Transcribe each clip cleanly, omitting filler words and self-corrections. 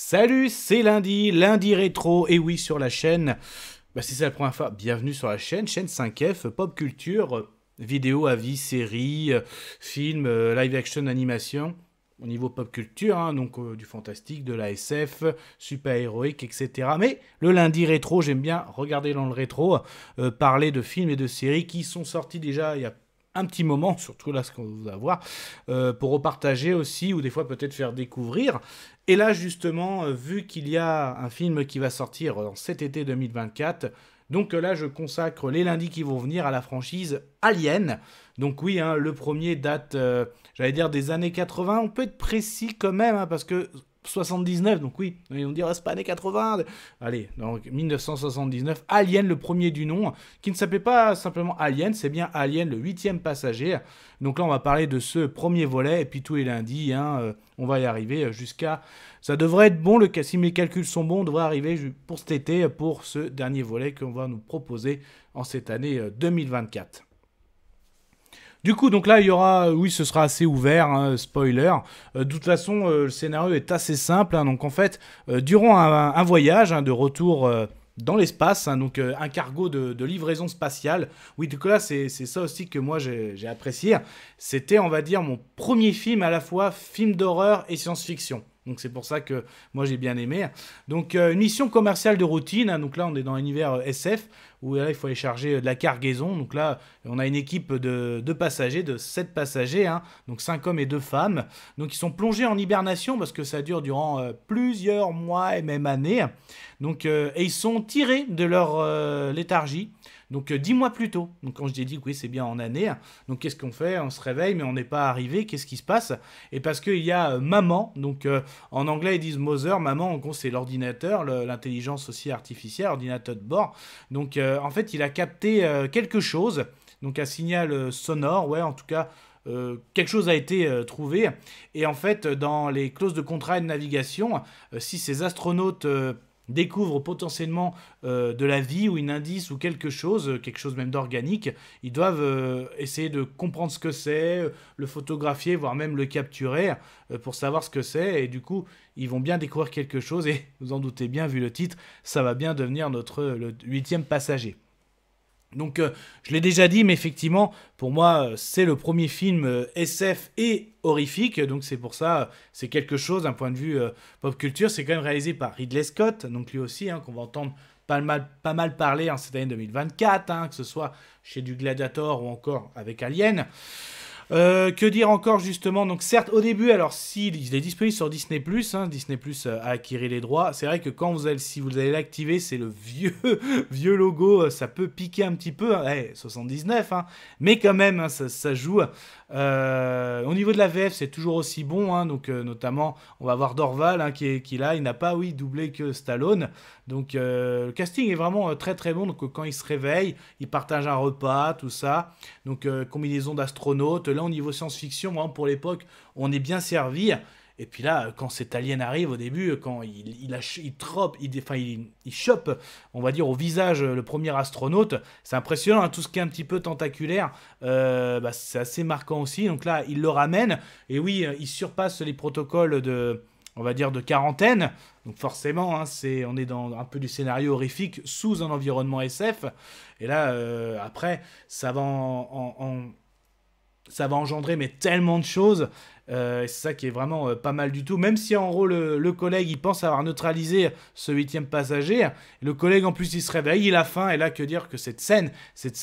Salut, c'est lundi, lundi rétro, et oui, sur la chaîne, si c'est la première fois, bienvenue sur la chaîne 5F, pop culture, vidéo, avis, séries, films, live action, animation, au niveau pop culture, hein, donc du fantastique, de la SF, super-héroïque, etc. Mais le lundi rétro, j'aime bien regarder dans le rétro, parler de films et de séries qui sont sortis déjà il y a un petit moment, surtout là ce qu'on va voir, pour repartager aussi, ou des fois peut-être faire découvrir. Et là, justement, vu qu'il y a un film qui va sortir en cet été 2024, donc là, je consacre les lundis qui vont venir à la franchise Alien. Donc oui, hein, le premier date, j'allais dire, des années 80. On peut être précis quand même, hein, parce que 79, donc oui, ils vont dire, c'est pas années 80. Allez, donc 1979, Alien, le premier du nom, qui ne s'appelait pas simplement Alien, c'est bien Alien, le huitième passager. Donc là, on va parler de ce premier volet, et puis tous les lundis, hein, on va y arriver jusqu'à... Ça devrait être bon, si mes calculs sont bons, on devrait arriver pour cet été, pour ce dernier volet qu'on va nous proposer en cette année 2024. Du coup, donc là, il y aura, oui, ce sera assez ouvert, hein, spoiler. De toute façon, le scénario est assez simple, hein, donc en fait, durant un voyage, hein, de retour dans l'espace, hein, donc un cargo de livraison spatiale. Oui, donc là, c'est ça aussi que moi j'ai apprécié. C'était, on va dire, mon premier film à la fois film d'horreur et science-fiction. Donc c'est pour ça que moi j'ai bien aimé. Donc une mission commerciale de routine, hein, donc là on est dans l'univers SF, où là il faut aller charger de la cargaison. Donc là on a une équipe de passagers, de 7 passagers, hein, donc 5 hommes et 2 femmes. Donc ils sont plongés en hibernation parce que ça dure durant plusieurs mois et même années. Donc, et ils sont tirés de leur léthargie. Donc 10 mois plus tôt. Donc quand je dis que oui, c'est bien en année. Donc qu'est-ce qu'on fait? On se réveille, mais on n'est pas arrivé. Qu'est-ce qui se passe? Et parce qu'il y a maman, donc en anglais ils disent mother, maman, en gros c'est l'ordinateur, l'intelligence aussi artificielle, ordinateur de bord. Donc en fait il a capté quelque chose, donc un signal sonore, ouais en tout cas. Quelque chose a été trouvé. Et en fait, dans les clauses de contrat et de navigation, si ces astronautes découvrent potentiellement de la vie ou un indice ou quelque chose même d'organique, ils doivent essayer de comprendre ce que c'est, le photographier, voire même le capturer pour savoir ce que c'est. Et du coup, ils vont bien découvrir quelque chose. Et vous en doutez bien, vu le titre, ça va bien devenir le huitième passager. Donc, je l'ai déjà dit, mais effectivement, pour moi, c'est le premier film SF et horrifique. Donc, c'est pour ça, c'est quelque chose d'un point de vue pop culture. C'est quand même réalisé par Ridley Scott, donc lui aussi, hein, qu'on va entendre pas mal parler en cette année 2024, hein, que ce soit chez du Gladiator ou encore avec Alien. Que dire encore justement? Donc certes au début, alors il est disponible sur Disney+, hein, Disney+, a acquis les droits. C'est vrai que si vous allez l'activer, c'est le vieux vieux logo, ça peut piquer un petit peu, hein, 79, hein, mais quand même, hein, ça joue. Au niveau de la VF, c'est toujours aussi bon, hein, donc notamment on va voir Dorval, hein, qui est là, il n'a pas doublé que Stallone. Donc le casting est vraiment très très bon. Donc quand il se réveille, il partage un repas, tout ça. Donc combinaison d'astronautes. Là au niveau science-fiction, vraiment pour l'époque, on est bien servi. Et puis là, quand cet alien arrive au début, quand il chope, on va dire, au visage le premier astronaute, c'est impressionnant, hein, tout ce qui est un petit peu tentaculaire, c'est assez marquant aussi. Donc là, il le ramène, et oui, il surpasse les protocoles on va dire, de quarantaine. Donc forcément, hein, on est dans un peu du scénario horrifique sous un environnement SF. Et là, après, ça va ça va engendrer mais tellement de choses. C'est ça qui est vraiment pas mal du tout. Même si en gros le collègue il pense avoir neutralisé ce huitième passager, le collègue en plus il se réveille, il a faim, et là que dire que cette scène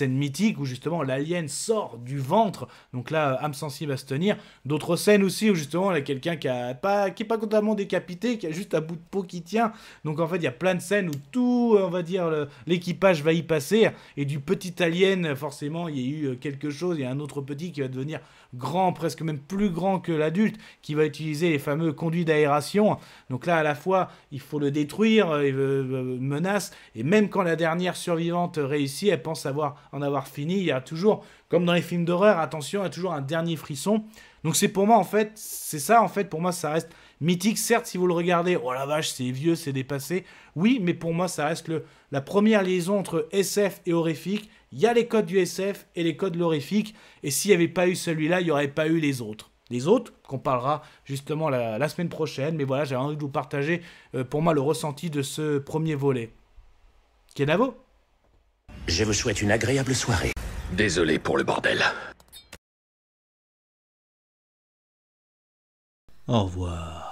mythique où justement l'alien sort du ventre, donc là âme sensible à se tenir. D'autres scènes aussi où justement il y a quelqu'un qui est pas totalement décapité, qui a juste un bout de peau qui tient. Donc en fait il y a plein de scènes où tout, on va dire, l'équipage va y passer, et du petit alien forcément il y a eu quelque chose, il y a un autre petit qui va devenir grand, presque même plus grand que l'adulte, qui va utiliser les fameux conduits d'aération. Donc là, à la fois, il faut le détruire, menace, et même quand la dernière survivante réussit, elle pense en avoir fini, il y a toujours, comme dans les films d'horreur, attention, il y a toujours un dernier frisson. Donc c'est pour moi, en fait, c'est ça, en fait, pour moi, ça reste mythique. Certes, si vous le regardez, oh la vache, c'est vieux, c'est dépassé. Oui, mais pour moi, ça reste la première liaison entre SF et horrifique. Il y a les codes du SF et les codes de l'horrifique, et s'il n'y avait pas eu celui-là, il n'y aurait pas eu les autres. les autres, qu'on parlera justement la semaine prochaine. Mais voilà, j'ai envie de vous partager pour moi le ressenti de ce premier volet. Kenavo ? Je vous souhaite une agréable soirée. Désolé pour le bordel. Au revoir.